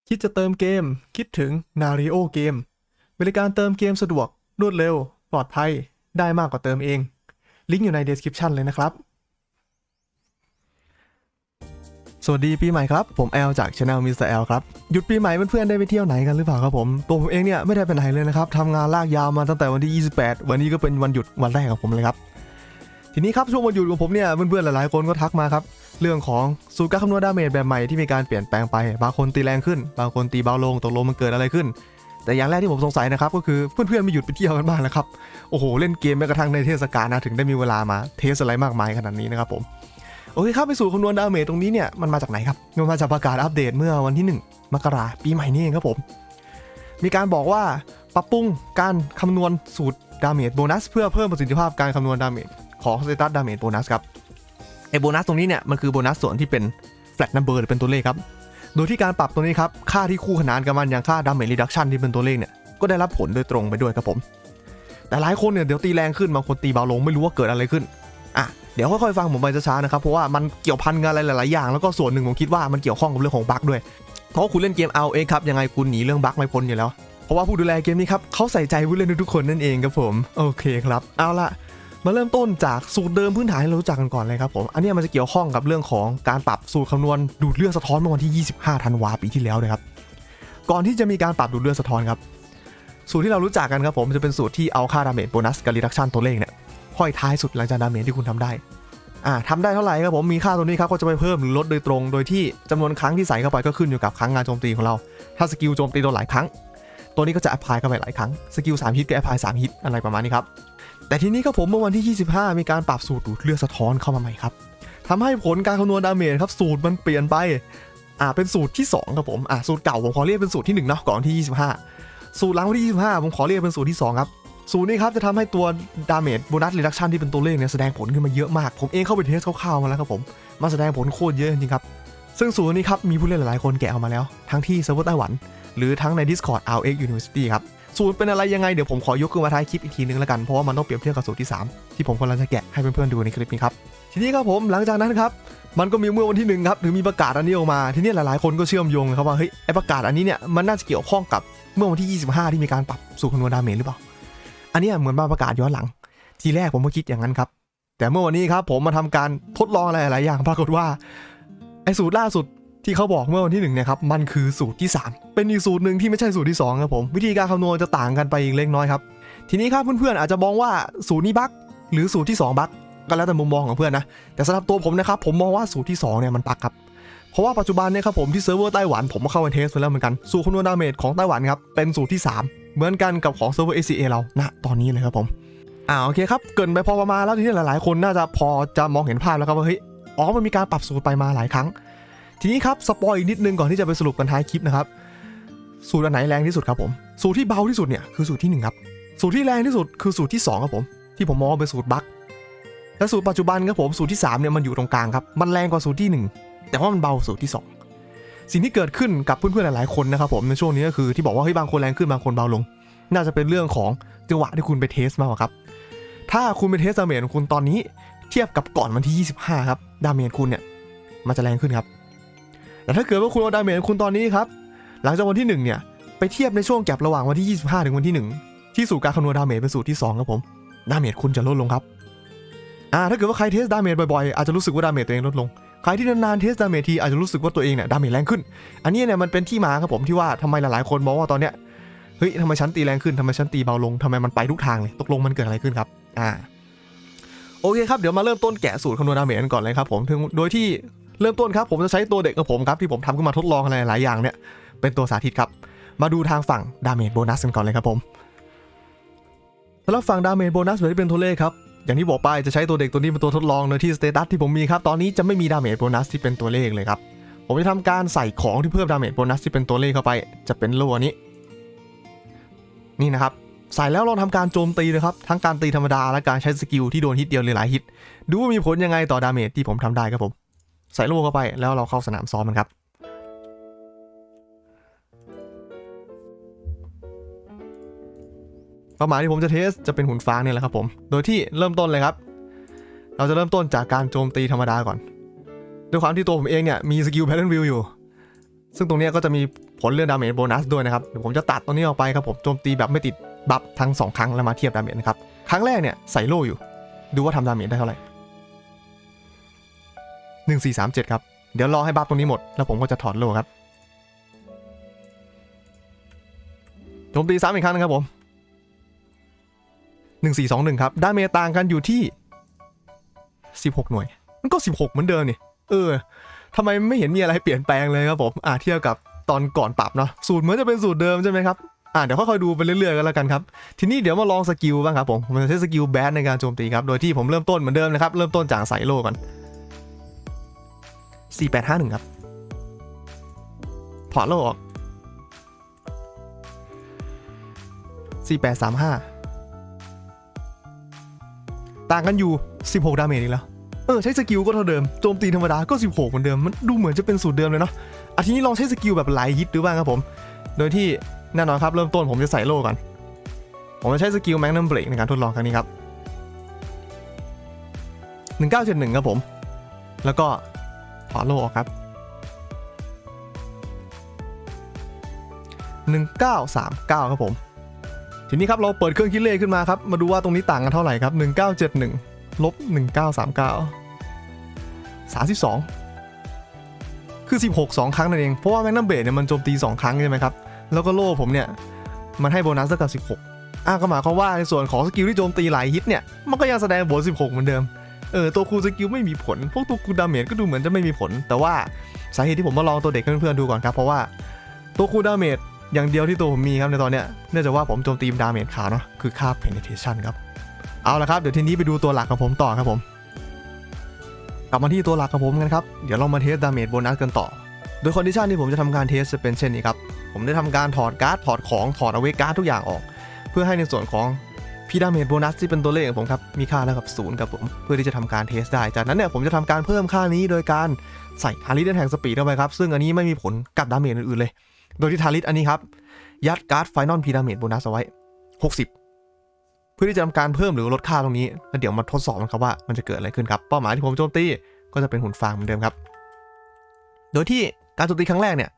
คิดจะเติมเกมคิดถึง Nario เกมบริการเติมเกมสะดวกรวดเร็วปลอดภัยได้มากกว่าเติมเองลิงก์อยู่ใน description เลยนะครับสวัสดีปีใหม่ครับผมแอลจาก Channel Mr. L ครับหยุดปีใหม่เพื่อนๆได้ไปเที่ยวไหนกันหรือเปล่าครับผมตัวผมเองเนี่ยไม่ได้ไปไหนเลยนะครับทำงานลากยาวมาตั้งแต่วันที่28วันนี้ก็เป็นวันหยุดวันแรกของผมเลยครับทีนี้ครับช่วงวันหยุดของผมเนี่ยเพื่อนๆหลายๆคนก็ทักมาครับเรื่องของสูตรการคำนวณดาเมจแบบใหม่ที่มีการเปลี่ยนแปลงไปบางคนตีแรงขึ้นบางคนตีเบาลงตกลงมันเกิดอะไรขึ้นแต่อย่างแรกที่ผมสงสัยนะครับก็คือเพื่อนๆไม่หยุดไปเที่ยวกันบ้างนะครับโอ้โหเล่นเกมแม้กระทั่งในเทศกาลนะถึงได้มีเวลามาเทสอะไรมากมายขนาดนี้นะครับผมโอเคครับไปสู่คำนวณดาเมจตรงนี้เนี่ยมันมาจากไหนครับมันมาจากประกาศอัปเดตเมื่อวันที่1มกราคมปีใหม่นี้เองครับผมมีการบอกว่าปรับปรุงการคำนวณสูตรดาเมจโบนัสเพื่อเพิ่มประสิทธิภาพการคำนวณดาเมจของสเตตัสดาเมจโบนัสครับไอโบนัสตรงนี้เนี่ยมันคือโบนัสส่วนที่เป็น flat number หรือเป็นตัวเลขครับโดยที่การปรับตัวนี้ครับค่าที่คู่ขนานกับมันอย่างค่า damage reduction ที่เป็นตัวเลขเนี่ยก็ได้รับผลโดยตรงไปด้วยครับผมแต่หลายคนเนี่ยเดี๋ยวตีแรงขึ้นบางคนตีเบาลงไม่รู้ว่าเกิดอะไรขึ้นเดี๋ยวค่อยๆฟังผมไปช้าๆนะครับเพราะว่ามันเกี่ยวพันกันอะไรหลายๆอย่างแล้วก็ส่วนหนึ่งผมคิดว่ามันเกี่ยวข้องกับเรื่องของบั๊กด้วยเพราะคุณเล่นเกม ROX ครับยังไงคุณหนีเรื่องบั๊กไม่พ้นอยู่แล้วเพราะว่าผู้ดูแลเกมนี้ครับเขาใส่ใจผู้เล่นทุกคนนั่นเองครับผมโอเคครับเอาล่ะมาเริ่มต้นจากสูตรเดิมพื้นฐานให้เรารู้จักกันก่อนเลยครับผมอันนี้มันจะเกี่ยวข้องกับเรื่องของการปรับสูตรคำนวณดูดเลือดสะท้อนเมื่อวันที่25ธันวาคมปีที่แล้วเลยครับก่อนที่จะมีการปรับดูดเลือดสะท้อนครับสูตรที่เรารู้จักกันครับผมจะเป็นสูตรที่เอาค่าดาเมจโบนัสกับรีดักชันตัวเลขเนี่ยห้อยท้ายสุดหลังจากดาเมจที่คุณทำได้ทำได้เท่าไหร่ครับผมมีค่าตัวนี้ครับก็จะไปเพิ่มหรือลดโดยตรงโดยที่จำนวนครั้งที่ใส่เข้าไปก็ขึ้นอยู่กับครั้งงานโจมตีของเราถ้าสกิลโจมตีตัวหลายครั้งตัวนี้ก็จะแอพพลายเข้าไปหลายครั้งสกิล3ฮิตก็แอพพลาย3ฮิตอะไรประมาณนี้ครับแต่ทีนี้ครับผมเมื่อวันที่25มีการปรับสูตรดูดเลือดสะท้อนเข้ามาใหม่ครับทำให้ผลการคำนวณดาเมจครับสูตรมันเปลี่ยนไปเป็นสูตรที่2ครับผมสูตรเก่าผมขอเรียกเป็นสูตรที่1เนาะก่อนที่25สูตรหลังวันที่25ผมขอเรียกเป็นสูตรที่2ครับสูตรนี้ครับจะทำให้ตัวดาเมจโบนัสรีดักชันที่เป็นตัวเลขเนี่ยแสดงผลขึ้นมาเยอะมากผมเองเข้าไปเทสคร่าวๆมาแล้วครับผมมาแสดงผลโคตรเยอะจริงๆครับซึ่งสูตรนี้ครับมีผู้เล่นหลายๆคนแกะออกมาแล้วทั้งที่เซิร์ฟเวอร์ไต้หวันหรือทั้งใน Discord ROX University ครับสูตรเป็นอะไรยังไงเดี๋ยวผมขอยกขึ้นมาท้ายคลิปอีกทีนึงแล้วกันเพราะว่ามันต้องเปรียบเทียบกับสูตรที่3ที่ผมกำลังจะแกะให้เพื่อนๆดูในคลิปนี้ครับทีนี้ครับผมหลังจากนั้นครับมันก็มีเมื่อวันที่1ครับถึงมีประกาศอันนี้ออกมาทีนี้หลายๆคนก็เชื่อมโยงครับว่าเฮ้ยไอประกาศอันนี้เนี่ยมันน่าจะเกี่ยวข้องกับเมื่อวันที่25ที่มีการปรับสูตรคำนวณดาเมจหรือเปล่าอันนี้เหมือนมาประกาศย้อนหลังทีแรกผมก็คิดอย่างนั้นครับแต่เมื่อวันนี้ครับผมมาทำการทดลองอะไรหลายอย่างปรากฏว่าไอสูตรล่าสุดที่เขาบอกเมื่อวันที่1เนี่ยครับมันคือสูตรที่3เป็นอีกสูตรหนึ่งที่ไม่ใช่สูตรที่2ครับผมวิธีการคำนวณจะต่างกันไปอีกเล็กน้อยครับทีนี้ครับเพื่อนๆอาจจะมองว่าสูตรนี้บั๊กหรือสูตรที่2บั๊กก็แล้วแต่มุมมองของเพื่อนนะแต่สำหรับตัวผมนะครับผมมองว่าสูตรที่2เนี่ยมันบั๊กครับเพราะว่าปัจจุบันเนี่ยครับผมที่เซิร์ฟเวอร์ไต้หวันผมก็เข้าไปเทสไปแล้วเหมือนกันสูตรคำนวณดาเมจของไต้หวันครับเป็นสูตรที่3เหมือนกันกับของเซิร์ฟเวอร์ ACA เราณตอนนี้เลยครับผมโอเคครับเกินไปพอประมาณแล้วทีนี้หลายๆคนน่าจะพอจะมองเห็นภาพแล้วครับว่าเฮ้ยมันมีการปรับสูตรไปมาหลายครั้งทีนี้ครับสปอยอีกนิดนึงก่อนที่จะไปสรุปกันท้ายคลิปนะครับสูตรอันไหนแรงที่สุดครับผมสูตรที่เบาที่สุดเนี่ยคือสูตรที่1ครับสูตรที่แรงที่สุดคือสูตรที่2ครับผมที่ผมมองเป็นสูตรบั๊กและสูตรปัจจุบันครับผมสูตรที่3เนี่ยมันอยู่ตรงกลางครับมันแรงกว่าสูตรที่1แต่ว่ามันเบาสูตรที่2สิ่งที่เกิดขึ้นกับเพื่อนๆหลายๆคนนะครับผมในช่วงนี้ก็คือที่บอกว่าเฮ้ยบางคนแรงขึ้นบางคนเบาลงน่าจะเป็นเรื่องของจังหวะที่คุณไปเทสมากกว่าครับถ้าคุณไปเทสดาเมจของคุณตอนนี้เทียบกับก่อนวันที่25ครับดาเมจคุณเนี่ยมันจะแรงขึ้นครับแต่ถ้าเกิดว่าคุณเอาดาเมจคุณตอนนี้ครับหลังจากวันที่1เนี่ยไปเทียบในช่วงแก็ประหว่างวันที่25ถึงวันที่1ที่สูตรการคำนวณดาเมจเป็นสูตรที่2ครับผมดาเมจคุณจะลดลงครับถ้าเกิดว่าใครเทสดาเมจบ่อยๆอาจจะรู้สึกว่าดาเมจตัวเองลดลงใครที่นานๆเทสดาเมจทีอาจจะรู้สึกว่าตัวเองเนี่ยดาเมจแรงขึ้นอันนี้เนี่ยมันเป็นที่มาครับผมที่ว่าทำไมหลายๆคนมองว่าตอนเนี้ยเฮ้ยทำไมฉันตีแรงขึ้นทำไมฉันตีเบาลงทำไมมันไปทุกทางเลยตกลงมันเกิดอะไรขึ้นครับโอเคครับเดี๋ยวมาเริ่มต้นแกะสูตรคำนวณดาเมจกันก่อนเลยครับผมโดยที่เริ่มต้นครับผมจะใช้ตัวเด็กของผมครับที่ผมทำขึ้นมาทดลองอะไรหลายอย่างเนี่ยเป็นตัวสาธิตครับมาดูทางฝั่งดาเมจโบนัสกันก่อนเลยครับผมสำหรับฝั่งดาเมจโบนัสที่เป็นตัวเลขครับอย่างที่บอกไปจะใช้ตัวเด็กตัวนี้เป็นตัวทดลองโดยที่สเตตัสที่ผมมีครับตอนนี้จะไม่มีดาเมจโบนัสที่เป็นตัวเลขเลยครับผมจะทำการใส่ของที่เพิ่มดาเมจโบนัสที่เป็นตัวเลขเข้าไปจะเป็นโล่นี้นี่นะครับใส่แล้วลองทำการโจมตีนะครับทั้งการตีธรรมดาและการใช้สกิลที่โดนฮิตเดียวหรือหลายฮิตดูว่ามีผลยังไงต่อดาเมจที่ผมทำได้ครับผมใส่โล่เข้าไปแล้วเราเข้าสนามซ้อมมันครับเป้าหมายที่ผมจะเทสจะเป็นหุ่นฟางเนี่ยแหละครับผมโดยที่เริ่มต้นเลยครับเราจะเริ่มต้นจากการโจมตีธรรมดาก่อนด้วยความที่ตัวผมเองเนี่ยมีสกิลแพทเทิร์นวิวอยู่ ซึ่งตรงนี้ก็จะมีผลเรื่องดาเมจโบนัสด้วยนะครับเดี๋ยวผมจะตัดตรงนี้ออกไปครับผมโจมตีแบบไม่ติดบัฟทั้ง2ครั้งแล้วมาเทียบดาเมจนะครับครั้งแรกเนี่ยใส่โล่อยู่ดูว่าทำดาเมจได้เท่าไหร่1437ครับเดี๋ยวรอให้บัฟตรงนี้หมดแล้วผมก็จะถอดโล่ครับโจมตี3อีกครั้งนึงครับผม1421ครับดาเมจต่างกันอยู่ที่16หน่วยมันก็16เหมือนเดิมนี่ทำไมไม่เห็นมีอะไรเปลี่ยนแปลงเลยครับผมเทียบกับตอนก่อนปรับเนาะสูตรเหมือนจะเป็นสูตรเดิมใช่ไหมครับเดี๋ยวค่อยๆดูไปเรื่อยๆกันแล้วกันครับทีนี้เดี๋ยวมาลองสกิลบ้างครับผมจะใช้สกิลแบนในการโจมตีครับโดยที่ผมเริ่มต้นเหมือนเดิมนะครับเริ่มต้นจากใส่โล่ก่อน4851ครับถอดโล่ออก4835ต่างกันอยู่16ดาเมจอีกแล้วใช้สกิลก็เท่าเดิมโจมตีธรรมดาก็16เหมือนเดิมมันดูเหมือนจะเป็นสูตรเดิมเลยเนาะทีนี้ลองใช้สกิลแบบไหลฮิตดูบ้างครับผมโดยที่แน่นอนครับเริ่มต้นผมจะใส่โล่ก่อนผมจะใช้สกิลแมกนัมเบรกในการทดลองครั้งนี้ครับ1971ครับผมแล้วก็ถอดโล่ออกครับ1939ครับผมทีนี้ครับเราเปิดเครื่องคิดเลขขึ้นมาครับมาดูว่าตรงนี้ต่างกันเท่าไหร่ครับ1971ลบ1939 32คือ16 2ครั้งนั่นเองเพราะว่าแมกนัมเบรกเนี่ยมันโจมตี2ครั้งใช่ไหมครับแล้วก็โล่ผมเนี่ยมันให้โบนัสเท่ากับ16ก็หมายความว่าในส่วนของสกิลที่โจมตีหลายฮิตเนี่ยมันก็ยังแสดงบวก16เหมือนเดิมตัวคูณสกิลไม่มีผลพวกตัวคูณดาเมจก็ดูเหมือนจะไม่มีผลแต่ว่าสาเหตุที่ผมมาลองตัวเด็กให้เพื่อนๆดูก่อนครับเพราะว่าตัวคูณดาเมจอย่างเดียวที่ตัวผมมีครับในตอนเนี้ยเนื่องจากว่าผมโจมตีดาเมจขาวเนาะคือค่า penetration ครับเอาละครับเดี๋ยวทีนี้ไปดูตัวหลักของผมต่อครับผมกลับมาที่ตัวหลักของผมกันครับเดี๋ยวเรามาเทสดาเมจโบนัสกันต่อโดยคอนดิชันที่ผมจะทำการเทสจะเป็นเช่นนี้ครับผมได้ทำการถอดการ์ดถอดของถอดเอาไว้การ์ดทุกอย่างออกเพื่อให้ในส่วนของพีดาเมจโบนัสที่เป็นตัวเลขของผมครับมีค่าเท่ากับ0ครับผมเพื่อที่จะทำการเทสได้จากนั้นเนี่ยผมจะทำการเพิ่มค่านี้โดยการใส่ทาริสแห่งสปีดเข้าไปครับซึ่งอันนี้ไม่มีผลกับดาเมจอื่นๆเลยโดยที่ทาริสอันนี้ครับยัดการ์ดไฟนอลพีดาเมจโบนัสเอาไว้60เพื่อที่จะทำการเพิ่มหรือลดค่าตรงนี้แล้วเดี๋ยวมาทดสอบกันครับว่ามันจะเกิดอะไรขึ้นครับเป้าหมายที่ผมโจมตีก็จะเป็นหุ่นฟางเหมือนเดิมครับโดยที่การโจมตีครั้งแรกเนี่ย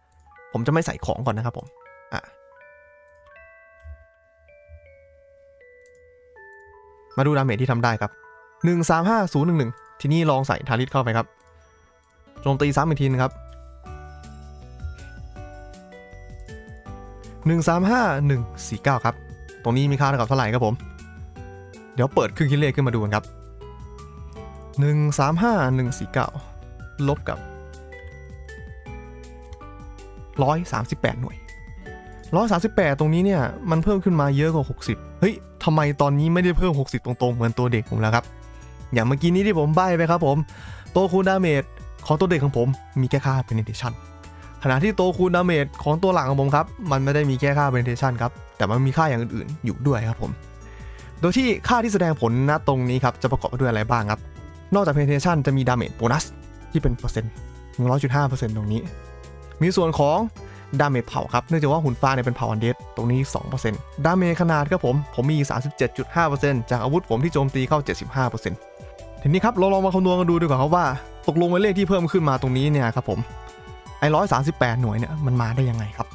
ผมจะไม่ใส่ของก่อนนะครับผมมาดูดาเมจที่ทำได้ครับ135011ทีนี้ลองใส่ทาริสเข้าไปครับโจมตีซ้ำอีกทีนึงครับ135149ครับตรงนี้มีค่าเท่ากับเท่าไหร่ครับผมเดี๋ยวเปิดเครื่องคิดเลขขึ้นมาดูกันครับ135149ลบกับ138หน่วย138ตรงนี้เนี่ยมันเพิ่มขึ้นมาเยอะกว่า60เฮ้ยทำไมตอนนี้ไม่ได้เพิ่ม60ตรงๆเหมือนตัวเด็กผมแล้วครับอย่างเมื่อกี้นี้ที่ผมใบ้ไปครับผมตัวคูณดาเมจของตัวเด็กของผมมีแค่ค่า penetration ขณะที่ตัวคูณดาเมจของตัวหลังของผมครับมันไม่ได้มีแค่ค่า penetration ครับแต่มันมีค่าอย่างอื่นๆอยู่ด้วยครับผมโดยที่ค่าที่แสดงผลณตรงนี้ครับจะประกอบไปด้วยอะไรบ้างครับนอกจาก penetration จะมี damage bonus ที่เป็นเปอร์เซ็นต์ 100.5% ตรงนี้มีส่วนของดาเมจเผาครับเนื่องจากว่าหุ่นฟ้าเนี่ยเป็นเผาอันเดดตรงนี้ 2% ดาเมจขนาดครับผมมี 37.5% จากอาวุธผมที่โจมตีเข้า 75% ทีนี้ครับเราลองมาคำนวณกันดูดีกว่าครับว่าตกลงเป็นเลขที่เพิ่มขึ้นมาตรงนี้เนี่ยครับผมไอ้138หน่วยเนี่ยมันมาได้ยังไงครับ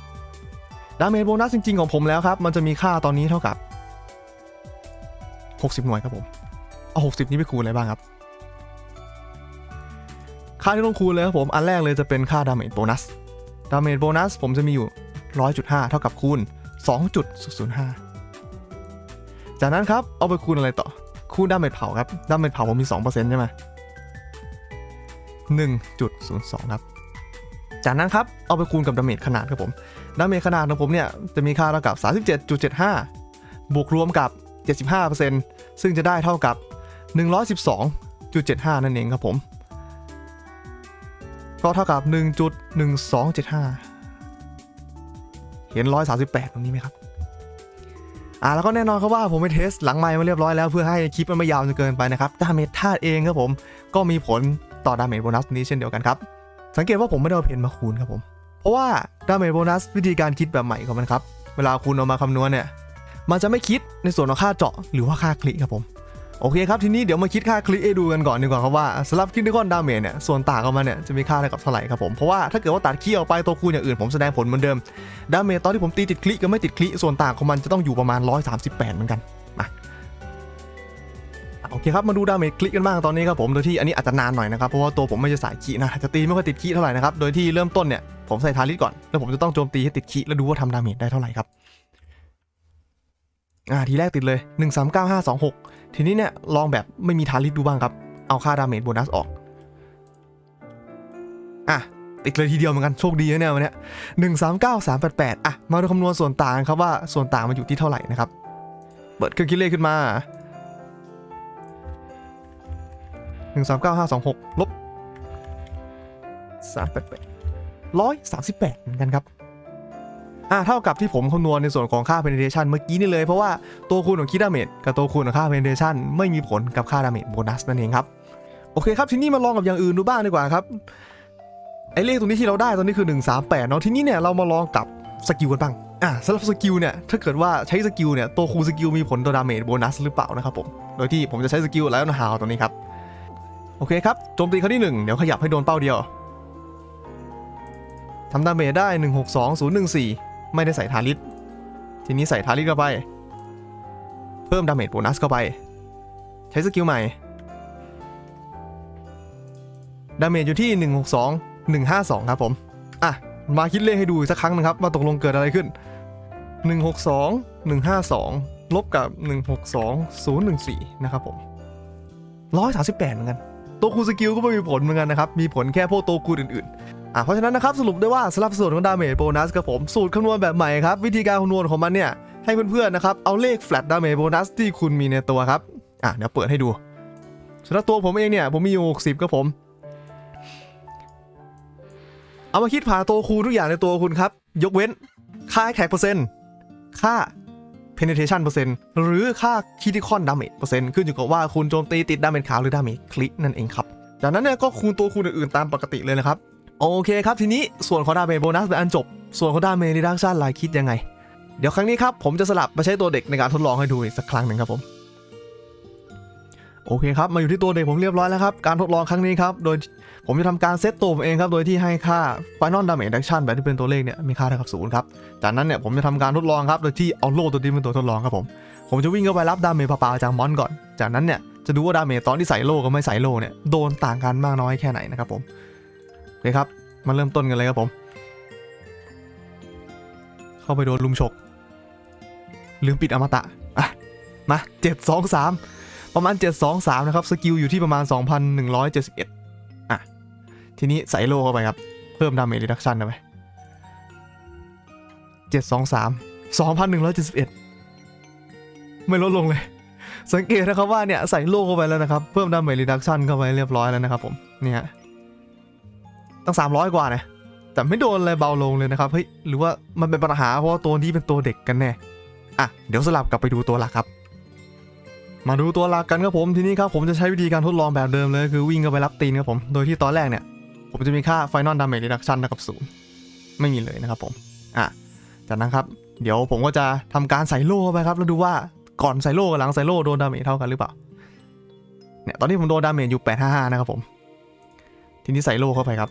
ดาเมจโบนัสจริงๆของผมแล้วครับมันจะมีค่าตอนนี้เท่ากับ60หน่วยครับผมเอา60นี้ไปคูณอะไรบ้างครับค่าที่ต้องคูณเลยครับผมอันแรกเลยจะเป็นค่าดาเมจโบนัสดาเมจโบนัสผมจะมีอยู่ 100.5 เท่ากับคูณ 2.005 จากนั้นครับเอาไปคูณอะไรต่อคูณดาเมจเผาครับดาเมจเผาผมมี 2% ใช่ไหม 1.02 ครับจากนั้นครับเอาไปคูณกับดาเมจขนาดครับผมดาเมจขนาดของผมเนี่ยจะมีค่าเท่ากับ 37.75 บวกรวมกับ 75% ซึ่งจะได้เท่ากับ 112.75 นั่นเองครับผมก็เท่ากับ 1.1275 เห็น138ตรงนี้ไหมครับแล้วก็แน่นอนครับว่าผมไปเทสหลังไมค์มาเรียบร้อยแล้วเพื่อให้คลิปมันไม่ยาวจนเกินไปนะครับดาเมจธาตุเองครับผมก็มีผลต่อดาเมจโบนัสนี้เช่นเดียวกันครับสังเกตว่าผมไม่ได้เอาเพนมาคูณครับผมเพราะว่าดาเมจโบนัสวิธีการคิดแบบใหม่ของมันครับเวลาคูณเอามาคำนวณเนี่ยมันจะไม่คิดในส่วนของค่าเจาะหรือว่าค่าคลิกครับผม โอเคครับทีนี้เดี๋ยวมาคิดค่าคลิกให้ดูกันก่อนดีกว่าครับว่าสำหรับคริติคอลดาเมจเนี่ยส่วนต่างของมันเนี่ยจะมีค่าเท่ากับเท่าไหร่ครับผมเพราะว่าถ้าเกิดว่าตัดคีย์ออกไปตัวคูณอย่างอื่นผมแสดงผลเหมือนเดิมดาเมจตอนที่ผมตีติดคลิกกับไม่ติดคลิกส่วนต่างของมันจะต้องอยู่ประมาณ138เหมือนกันมาโอเคครับมาดูดาเมจคลิกกันบ้างตอนนี้ครับผมโดยที่อันนี้อาจจะนานหน่อยนะครับเพราะว่าตัวผมไม่ใช่สายคีย์นะจะตีไม่ค่อยติดคีย์เท่าไหร่นะครับโดยที่เริ่มต้นเนี่ยผมใส่ทาริสก่อนแล้วผมจะต้องโจมตีให้ติดคีย์แล้วดูว่าทำดาเมจได้เท่าไหร่ครับทีแรกติดเลย139526ทีนี้เนี่ยลองแบบไม่มีทาริสดูบ้างครับเอาค่าดาเมจโบนัสออกติดเลยทีเดียวเหมือนกันโชคดีนะเนี่ยวันนี้139388มาดูคำนวณส่วนต่างครับว่าส่วนต่างมันอยู่ที่เท่าไหร่นะครับเปิดเครื่องคิดเลขขึ้นมา139526ลบ388 138เหมือนกันครับเท่ากับที่ผมคำนวณในส่วนของค่า penetration เมื่อกี้นี่เลยเพราะว่าตัวคูณของคิดดาเมจกับตัวคูณของค่า penetration ไม่มีผลกับค่าดาเมจโบนัสนั่นเองครับโอเคครับทีนี้มาลองกับอย่างอื่นดูบ้างดีกว่าครับไอ้เลขตรงนี้ที่เราได้ตอนนี้คือ138เนาะทีนี้เนี่ยเรามาลองกับสกิลกันบ้างสำหรับสกิลเนี่ยถ้าเกิดว่าใช้สกิลเนี่ยตัวคูณสกิลมีผลต่อดาเมจโบนัสหรือเปล่านะครับผมโดยที่ผมจะใช้สกิลไลออนฮาวตัวนี้ครับโอเคครับโจมตีครั้งที่1เดี๋ยวขยับให้โดนเป้าเดียวทำดาเมจได้162014ไม่ได้ใส่ทาริสทีนี้ใส่ทาริสเข้าไปเพิ่มดาเมจโบนัสเข้าไปใช้สกิลใหม่ดาเมจอยู่ที่162152ครับผมมาคิดเลขให้ดูสักครั้งนึงครับว่าตกลงเกิดอะไรขึ้น162152ลบกับ162014นะครับผม138เหมือนกันตัวคูณสกิลก็ไม่มีผลเหมือนกันนะครับมีผลแค่พวกตัวคูณอื่นๆเพราะฉะนั้นนะครับสรุปได้ว่าสำหรับส่วนของดาเมจโบนัสครับผมสูตรคำนวณแบบใหม่ครับวิธีการคำนวณของมันเนี่ยให้เพื่อนๆนะครับเอาเลข flat damage bonus ที่คุณมีในตัวครับเดี๋ยวเปิดให้ดูสำหรับตัวผมเองเนี่ยผมมีอยู่60ครับผมเอามาคิดผ่าตัวคูณทุกอย่างในตัวคุณครับยกเว้นค่าแท็กเปอร์เซ็นต์ค่า penetration เปอร์เซ็นต์หรือค่า critical damage เปอร์เซ็นต์ขึ้นอยู่กับว่าคุณโจมตีติดดาเมจขาวหรือดาเมจคลิกนั่นเองครับจากนั้นเนี่ยก็คูณตัวคูณอื่นๆตามปกติเลยนะครับโอเคครับทีนี้ส่วนของดาเมจโบนัสเป็นอันจบส่วนของดาเมจรีดักชันลายคิดยังไงเดี๋ยวครั้งนี้ครับผมจะสลับมาใช้ตัวเด็กในการทดลองให้ดูอีกสักครั้งหนึ่งครับผมโอเคครับมาอยู่ที่ตัวเด็กผมเรียบร้อยแล้วครับการทดลองครั้งนี้ครับโดยผมจะทำการเซตตัวผมเองครับโดยที่ให้ค่า Final Damage Reduction แบบที่เป็นตัวเลขเนี่ยมีค่าเท่ากับ0ครับจากนั้นเนี่ยผมจะทำการทดลองครับโดยที่เอาโล่ตัวนี้เป็นตัวทดลองครับผมจะวิ่งเข้าไปรับดาเมจเปล่าๆจากมอนก่อนจากนั้นเนี่ยจะดูว่าดาเมจตอนที่ใส่โล่กับไม่ใส่โล่เนี่ยโดนต่างกันมากน้อยแค่ไหนนะครับผมโอเคครับมาเริ่มต้นกันเลยครับผมเข้าไปโดนลุมฉกลืมปิดอมตะมา723ประมาณ723นะครับสกิลอยู่ที่ประมาณ 2,171ทีนี้ใส่โล่เข้าไปครับเพิ่มดาเมจรีดักชันเข้าไป723 2,171ไม่ลดลงเลยสังเกตนะครับว่าเนี่ยใส่โล่เข้าไปแล้วนะครับเพิ่มดาเมจรีดักชันเข้าไปเรียบร้อยแล้วนะครับผมเนี่ยตั้ง300กว่านะแต่ไม่โดนอะไรเบาลงเลยนะครับเฮ้ยหรือว่ามันเป็นปัญหาเพราะว่าตัวนี้เป็นตัวเด็กกันแน่เดี๋ยวสลับกลับไปดูตัวหลักครับมาดูตัวหลักกันครับผมทีนี้ครับผมจะใช้วิธีการทดลองแบบเดิมเลยคือวิ่งเข้าไปรับตีนครับผมโดยที่ตอนแรกเนี่ยผมจะมีค่า Final Damage Reduction เท่ากับ0ไม่มีเลยนะครับผมจากนั้นครับเดี๋ยวผมก็จะทำการใส่โล่เข้าไปครับแล้วดูว่าก่อนใส่โล่กับหลังใส่โล่โดนดาเมจเท่ากันหรือเปล่าเนี่ยตอนนี้ผมโดนดาเมจอยู่855นะครับผมทีนี้ใส่โล่เข้าไปครับ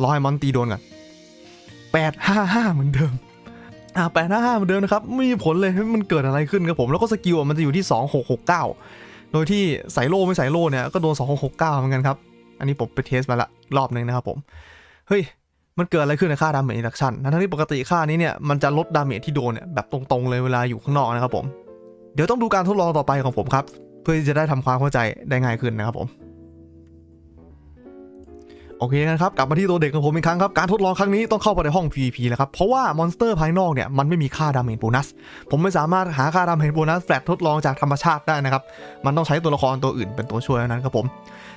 รอให้มอนตีโดนก่อน855เหมือนเดิม855เหมือนเดิมนะครับไม่มีผลเลยมันเกิดอะไรขึ้นครับผมแล้วก็สกิลมันจะอยู่ที่2669โดยที่ใส่โล่ไม่ใส่โล่เนี่ยก็โดน2669เหมือนกันครับอันนี้ผมไปเทสมาละรอบนึงนะครับผมเฮ้ยมันเกิดอะไรขึ้นในค่าดาเมจรีดักชันทั้งที่ปกติค่านี้เนี่ยมันจะลดดาเมจที่โดนเนี่ยแบบตรงๆเลยเวลาอยู่ข้างนอกนะครับผมเดี๋ยวต้องดูการทดลองต่อไปของผมครับเพื่อที่จะได้ทำความเข้าใจได้ง่ายขึ้นนะครับผมโอเคกันครับกลับมาที่ตัวเด็กของผมอีกครั้งครับการทดลองครั้งนี้ต้องเข้าไปในห้อง PVP แล้วครับเพราะว่ามอนสเตอร์ภายนอกเนี่ยมันไม่มีค่าดาเมจโบนัสผมไม่สามารถหาค่าดาเมจโบนัสแฟลตทดลองจากธรรมชาติได้นะครับมันต้องใช้ตัวละครตัวอื่นเป็นตัวช่วยเท่านั้นครับผม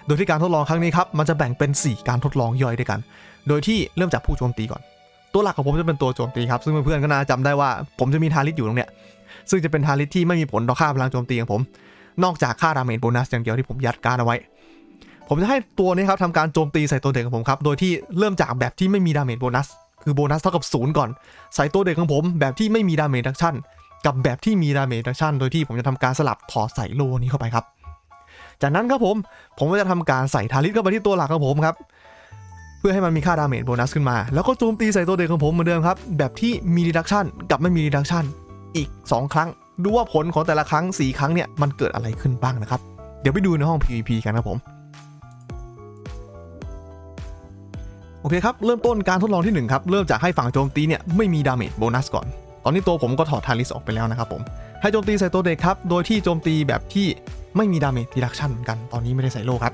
โดยที่การทดลองครั้งนี้ครับมันจะแบ่งเป็น4การทดลองย่อยด้วยกันโดยที่เริ่มจากผู้โจมตีก่อนตัวหลักของผมจะเป็นตัวโจมตีครับซึ่งเพื่อนๆก็น่าจำได้ว่าผมจะมีทาริสอยู่ตรงเนี้ยซึ่งจะเป็นทาริสที่ไม่มีผลต่อค่าพลังโจมตีของผมนอกจากค่าดาเมจโบนัสอย่างเดียวที่ผมยัดการเอาไว้ผมจะให้ตัวนี้ครับทำการโจมตีใส่ตัวเด็กของผมครับโดยที่เริ่มจากแบบที่ไม่มีดาเมจโบนัสคือโบนัสเท่ากับ0ก่อนใส่ตัวเด็กของผมแบบที่ไม่มีดาเมจรีดักชัน กับแบบที่มีดาเมจรีดักชันโดยที่ผมจะทำการสลับถอดใส่โลนี้เข้าไปครับจากนั้นครับผมก็จะทำการใส่ทาริสเข้าไปที่ตัวหลักของผมครับเพื่อให้มันมีค่าดาเมจโบนัสขึ้นมาแล้วก็โจมตีใส่ตัวเด็กของผมเหมือนเดิมครับแบบที่มีรีดักชันกับไม่มีรีดักชันอีก2ครั้งดูว่าผลของแต่ละครั้ง4ครั้งเนี่ยมันเกิดอะไรขึ้นบ้างนะครับเดี๋ยวไปดูในห้อง PVP กันครับผมโอเคครับเริ่มต้นการทดลองที่1ครับเริ่มจากให้ฝั่งโจมตีเนี่ยไม่มีดาเมจโบนัสก่อนตอนนี้ตัวผมก็ถอดทาริสออกไปแล้วนะครับผมให้โจมตีใส่ตัวเด็กครับโดยที่โจมตีแบบที่ไม่มีดาเมจรีดักชันเหมือนกันตอนนี้ไม่ได้ใส่โล่ครับ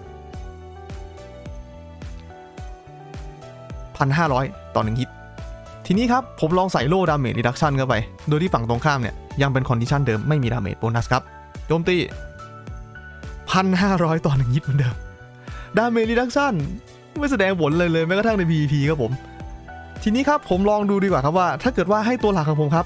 1,500 ต่อ1ฮิตทีนี้ครับผมลองใส่โล่ดาเมจรีดักชันเข้าไปโดยที่ฝั่งตรงข้ามเนี่ยยังเป็นคอนดิชันเดิมไม่มีดาเมจโบนัสครับโจมตี 1,500 ต่อ1ฮิตเหมือนเดิมดาเมจรีดักชันไม่แสดงผลเลยแม้กระทั่งใน PVP ครับผมทีนี้ครับผมลองดูดีกว่าครับว่าถ้าเกิดว่าให้ตัวหลักของผมครับ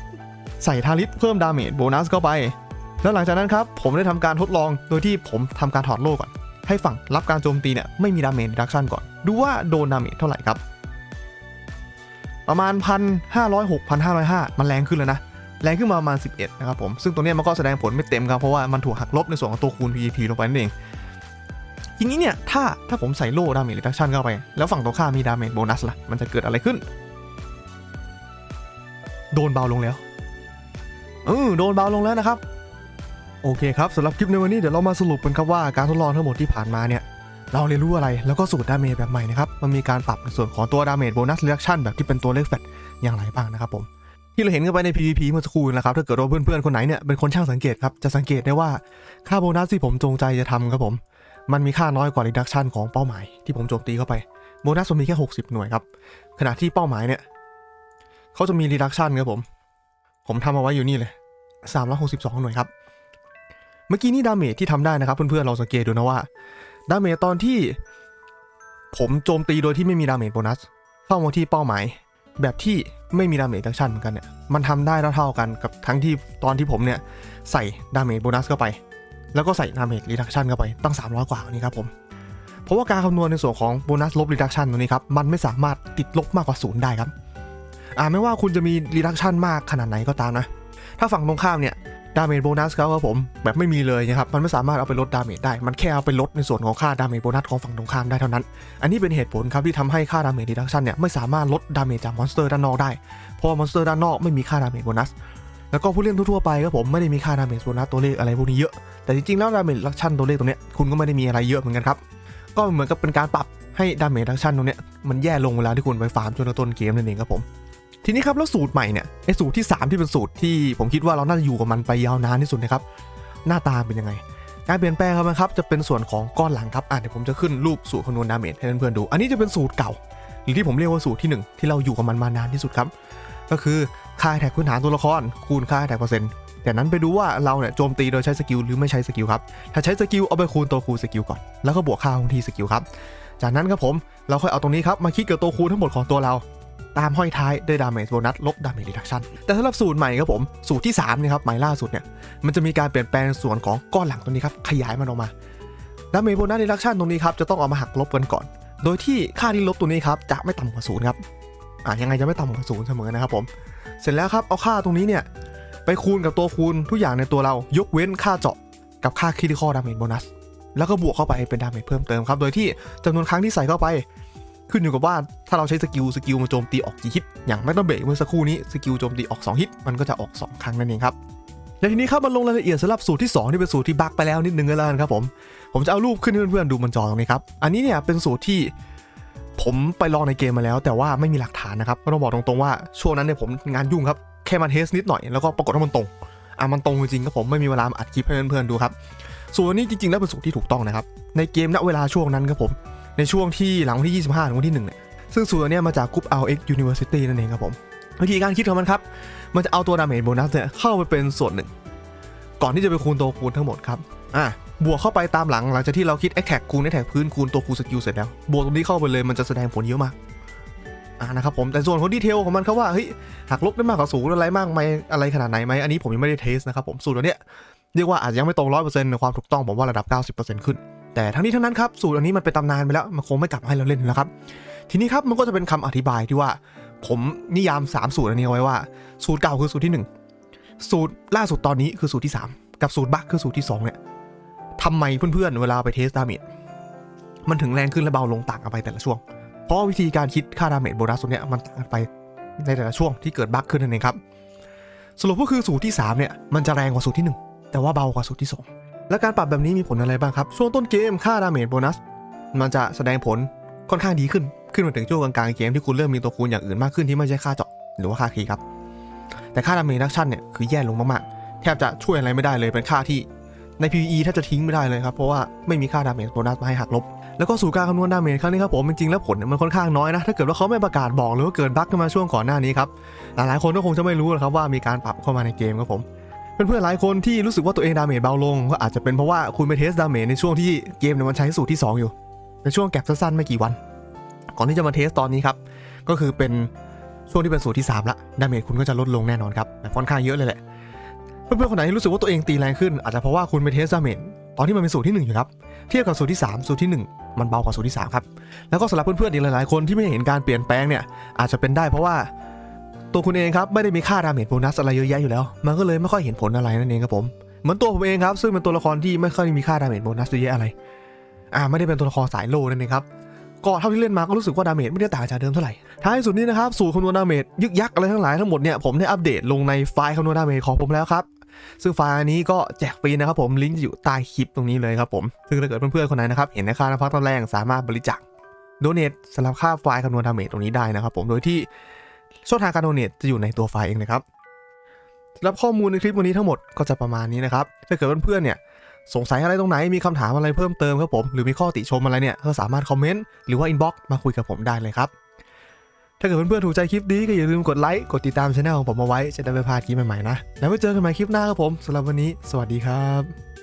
ใส่ทาริสเพิ่มดาเมจโบนัสเข้าไปแล้วหลังจากนั้นครับผมได้ทำการทดลองโดยที่ผมทำการถอดโล่ก่อนให้ฝั่งรับการโจมตีเนี่ยไม่มีดาเมจรีดักชันก่อนดูว่าโดนดาเมจเท่าไหร่ครับประมาณ 1,506 1,505 มันแรงขึ้นแล้วนะแรงขึ้นมาประมาณ11นะครับผมซึ่งตัวนี้มันก็แสดงผลไม่เต็มครับเพราะว่ามันถูกหักลบในส่วนของตัวคูณ PVP ลงไปนั่นเองทีนี้เนี่ยถ้าผมใส่โล่ดาเมจรีดักชันเข้าไปแล้วฝั่งตรงข้ามมีดาเมจโบนัสล่ะมันจะเกิดอะไรขึ้นโดนเบาลงแล้วโดนเบาลงแล้วนะครับโอเคครับสำหรับคลิปในวันนี้เดี๋ยวเรามาสรุปกันครับว่าการทดลองทั้งหมดที่ผ่านมาเนี่ยเราเรียนรู้อะไรแล้วก็สูตรดาเมจแบบใหม่นะครับมันมีการปรับในส่วนของตัวดาเมจโบนัสรีดักชันแบบที่เป็นตัวเลขแฟตอย่างไรบ้างนะครับผมที่เราเห็นกันไปใน PVP เมื่อสักครู่นะครับถ้าเกิดว่าเพื่อนๆคนไหนเนี่ยเป็นคนช่างสังเกตครับจะสังเกตได้ว่าค่าโบนัสที่ผมจงใจจะทำครับผมมันมีค่าน้อยกว่ารีดักชันของเป้าหมายที่ผมโจมตีเข้าไปโบนัสมันมีแค่60หน่วยครับขณะที่เป้าหมายเนี่ยเขาจะมีรีดักชันครับผมทำเอาไว้อยู่นี่เลย362หน่วยครับเมื่อกี้นี่ดาเมจที่ทำได้นะครับเพื่อนๆเราสังเกตดูนะว่าดาเมจตอนที่ผมโจมตีโดยที่ไม่มีดาเมจโบนัสเข้ามาที่เป้าหมายแบบที่ไม่มีดาเมจรีดักชันเหมือนกันเนี่ยมันทำได้เท่ากันกับทั้งที่ตอนที่ผมเนี่ยใส่ดาเมจโบนัสเข้าไปแล้วก็ใส่ดาเมจรีดักชันเข้าไปตั้ง300กว่านี่ครับผมเพราะว่าการคำนวณในส่วนของโบนัสลบรีดักชันตรงนี้ครับมันไม่สามารถติดลบมากกว่า0ได้ครับไม่ว่าคุณจะมีรีดักชันมากขนาดไหนก็ตามนะถ้าฝั่งตรงข้ามเนี่ยดาเมจโบนัสครับผมแบบไม่มีเลยนะครับมันไม่สามารถเอาไปลดดาเมจได้มันแค่เอาไปลดในส่วนของค่าดาเมจโบนัสของฝั่งตรงข้ามได้เท่านั้นอันนี้เป็นเหตุผลครับที่ทำให้ค่าดาเมจรีดักชันเนี่ยไม่สามารถลดดาเมจจากมอนสเตอร์ด้านนอกได้เพราะมอนสเตอร์ด้านนอกไม่มีค่าดาเมจโบนัสแล้วก็ผู้เล่นทั่วๆไปครับผมไม่ได้มีค่าดาเมจโบนัสตัวเลขอะไรพวกนี้เยอะแต่จริงๆแล้วดาเมจรีดักชันตัวเลขตรงนี้คุณก็ไม่ได้มีอะไรเยอะเหมือนกันครับก็เหมือนกับเป็นการปรับให้ดาเมจรีดักชันตรงนี้มันแย่ลงเวลาที่คุณไปฟาร์มจนต้นเกมนั่นเองครับผมทีนี้ครับแล้วสูตรใหม่เนี่ยไอสูตรที่3ที่เป็นสูตรที่ผมคิดว่าเราน่าจะอยู่กับมันไปยาวนานที่สุดนะครับหน้าตาเป็นยังไงการเปลี่ยนแปลงครับจะเป็นส่วนของก้อนหลังครับเดี๋ยวผมจะขึ้นรูปสูตรคำนวณดาเมจให้เพื่อนๆดูอันนี้จะเป็นสูตรเก่าหรือที่ผมเรียกว่าสูตรที่1ที่เราอยู่กับมันมานานที่สุดครับก็คือค่าแท็กพื้นฐานตัวละครคูณค่าแท็กเปอร์เซ็นต์แต่นั้นไปดูว่าเราเนี่ยโจมตีโดยใช้สกิลหรือไม่ใช้สกิลครับถ้าใช้สกิลเอาไปคูณตัวคูณสกิลก่อนแล้วก็บวกค่าของที่สกิลครับจากนั้นครับผมเราค่อยเอาตรงนี้ครับมาคิดกับตัวคูณทั้งหมดของตัวเราตามห้อยท้ายด้วยดาเมจโบนัสลบดาเมจรีดักชันแต่สำหรับสูตรใหม่ครับผมสูตรที่3นี่ครับใหม่ล่าสุดเนี่ยมันจะมีการเปลี่ยนแปลงส่วนของก้อนหลังตรงนี้ครับขยายมันออกมาดาเมจโบนัสรีดักชันตรงนี้ครับจะต้องเอามาหักลบกันก่อนโดยที่ค่าที่ลบตัวนี้ครับจะไม่ต่ำกว่า0ครับยังไงจะไม่ต่ำกว่า0เสมอนะครับผมเสร็จแล้วครับเอาค่าตรงนี้เนี่ยไปคูณกับตัวคูณทุกอย่างในตัวเรายกเว้นค่าเจาะกับค่าคริติคอลดาเมจโบนัสแล้วก็บวกเข้าไปเป็นดาเมจเพิ่มเติมครับโดยที่จำนวนครั้งที่ใส่เข้าไปขึ้นอยู่กับว่าถ้าเราใช้สกิลมาโจมตีออกกี่ฮิตอย่างแมกนัมเบรกเมื่อสักครู่นี้สกิลโจมตีออก2ฮิตมันก็จะออก2ครั้งนั่นเองครับและทีนี้ครับมาลงรายละเอียดสำหรับสูตรที่2ที่เป็นสูตรที่บั๊กไปแล้วนิดนึงแล้วกันครับผมจะเอารูปขึ้นให้เพื่อนๆดูบนจอตรงนี้ครับอันนี้เนี่ยเป็นสูตรที่ผมไปลองในเกมมาแล้วแต่ว่าไม่มีหลักฐานนะครับก็ต้องบอกตรงๆว่าช่วงนั้นเนี่ยผมงานยุ่งครับแค่มาเทสนิดหน่อยแล้วก็ปรากฏว่ามันตรงมันตรงจริงๆครับผมไม่มีเวลามาอัดคลิปให้เพื่อนๆดูครับส่วนนี้จริงๆแล้วเป็นสูตรที่ถูกต้องนะครับในเกมณเวลาช่วงนั้นครับผมในช่วงที่หลังวันที่25ถึงวันที่1เนี่ยซึ่งสูตรนี้มาจากกรุ๊ป RX University นั่นเองครับผมวิธีการคิดของมันครับมันจะเอาตัวดาเมจโบนัสเนี่ยเข้าไปเป็นส่วนหนึ่งก่อนที่จะไปคูณตัวคูณทั้งหมดครับบวกเข้าไปตามหลังจากที่เราคิด attack คูณ attack พื้นคูณตัวคูณสกิลเสร็จแล้วบวกตรงนี้เข้าไปเลยมันจะแสดงผลเยอะมากนะครับผมแต่ส่วนของดีเทลของมันครับว่าเฮ้ยหักลบได้มากกว่า0อะไรมากไหมอะไรขนาดไหนไหมอันนี้ผมยังไม่ได้เทสนะครับผมสูตรนี้เรียกว่าอาจจะยังไม่ตรง 100% ในความถูกต้องผมว่าระดับ 90% ขึ้นแต่ทั้งนี้ทั้งนั้นครับสูตรอันนี้มันเป็นตำนานไปแล้วมันคงไม่กลับมาให้เราเล่นแล้วครับทีนี้ครับมันก็จะเป็นคำอธิบายที่ว่าผมนิยาม3สูตรอันนี้เอาไว้ว่าสูตรเก่าคือสูตรที่ สูตรล่าสุดตอนนี้คือสูตรที่3กับสูตรบัคคือสูตรที่2เนี่ยทำไมเพื่อนๆเวลาไปเทสดาเมจมันถึงแรงขึ้นและเบาลงต่างกันไปแต่ละช่วงเพราะวิธีการคิดค่าดาเมจโบนัสตัวเนี้ยมันต่างกันไปในแต่ละช่วงที่เกิดบัคขึ้นนั่นเองครับสรุปก็คือสูตรที่3เนี่ยมันจะแรงกว่าสูตรที่1แต่ว่าเบากว่าสูตรที่2และการปรับแบบนี้มีผลอะไรบ้างครับช่วงต้นเกมค่าดาเมจโบนัสมันจะแสดงผลค่อนข้างดีขึ้นมาถึงช่วงกลางเกมที่คุณเริ่มมีตัวคูณอย่างอื่นมากขึ้นที่ไม่ใช่ค่าเจาะหรือว่าค่าคีย์ครับแต่ค่าดาเมจดักชั่นเนี่ยคือแย่ลงมากๆแทบจะช่วยอะไรไม่ได้เลยเป็นค่าที่ใน PVE แทบจะทิ้งไม่ได้เลยครับเพราะว่าไม่มีค่าดาเมจโบนัสมาให้หักลบแล้วก็สูตรการคำนวณดาเมจครั้งนี้ครับผมจริงๆแล้วผลมันค่อนข้างน้อยนะถ้าเกิดว่าเขาไม่ประกาศบอกหรือว่าเกิดบั๊กขึ้นมาช่วงก่อนหน้านี้ครับหลายๆคนก็คงจะไม่รู้นะครับว่ามีการปรับเข้ามาในเกมครับผมเพื่อนๆหลายคนที่รู้สึกว่าตัวเองดาเมจเบาลงก็อาจจะเป็นเพราะว่าคุณไปเทสดาเมจในช่วงที่เกมเนี่ยมันใช้สูตรที่2อยู่ในช่วงแก็บสั้นๆไม่กี่วันก่อนที่จะมาเทสตอนนี้ครับก็คือเป็นช่วงที่เป็นสูตรที่3ละดาเมจคุณก็จะลดลงแน่นอนครับแบบค่อนข้างเยอะเลยแหละเพื่อนๆคนไหนที่รู้สึกว่าตัวเองตีแรงขึ้นอาจจะเพราะว่าคุณไปเทสดาเมจตอนที่มันเป็นสูตรที่1อยู่ครับเทียบกับสูตรที่3สูตรที่1มันเบากว่าสูตรที่3ครับแล้วก็สำหรับเพื่อนๆอีกหลายๆคนที่ไม่เห็นการเปลี่ยนแปลงเนี่ยอาจจะเป็นได้เพราะว่าตัวคุณเองครับไม่ได้มีค่าดาเมจโบนัสอะไรเยอะแยะอยู่แล้วมันก็เลยไม่ค่อยเห็นผลอะไรนั่นเองครับผมเหมือนตัวผมเองครับซึ่งเป็นตัวละครที่ไม่ค่อยมีค่าดาเมจโบนัสเยอะแยะอะไรไม่ได้เป็นตัวละครสายโลนั่นเองครับก็เท่าที่เล่นมาก็รู้สึกว่าดาเมจไม่ได้ต่างจากเดิมเท่าไหร่ท้ายสุดนี้นะครับสูตรคำนวณดาเมจยึกยักอะไรทั้งหลายทั้งหมดเนี่ยผมได้อัปเดตลงในไฟล์คำนวณดาเมจของผมแล้วครับซึ่งไฟล์นี้ก็แจกฟรีนะครับผมลิงก์จะอยู่ใต้คลิปตรงนี้เลยครับผมซึ่งถ้าเกิดเพื่อนๆคนไหนนะครับเห็นในค่าน้ำพักน้ำแรงสามารถบริจาคโดเนทสำหรับค่าไฟล์คำนวณดาเมจตรงนี้ได้นะครับผมโดยที่ช่องทางการโดเนทจะอยู่ในตัวไฟล์เองนะครับสำหรับข้อมูลในคลิปวันนี้ทั้งหมดก็จะประมาณนี้นะครับถ้าเกิดเพื่อนๆเนี่ยสงสัยอะไรตรงไหนมีคำถามอะไรเพิ่มเติมครับผมหรือมีข้อติชมอะไรเนี่ยก็สามารถคอมเมนต์หรือว่าอินบ็อกซ์มาคุยกับผมได้เลยครับถ้าเกิดเพื่อนๆถูกใจคลิปนี้ก็อย่าลืมกดไลค์กดติดตามช่องของผมเอาไว้จะได้ไม่พลาดคลิปใหม่ๆนะแล้วไว้เจอกันใหม่คลิปหน้าครับผมสำหรับวันนี้สวัสดีครับ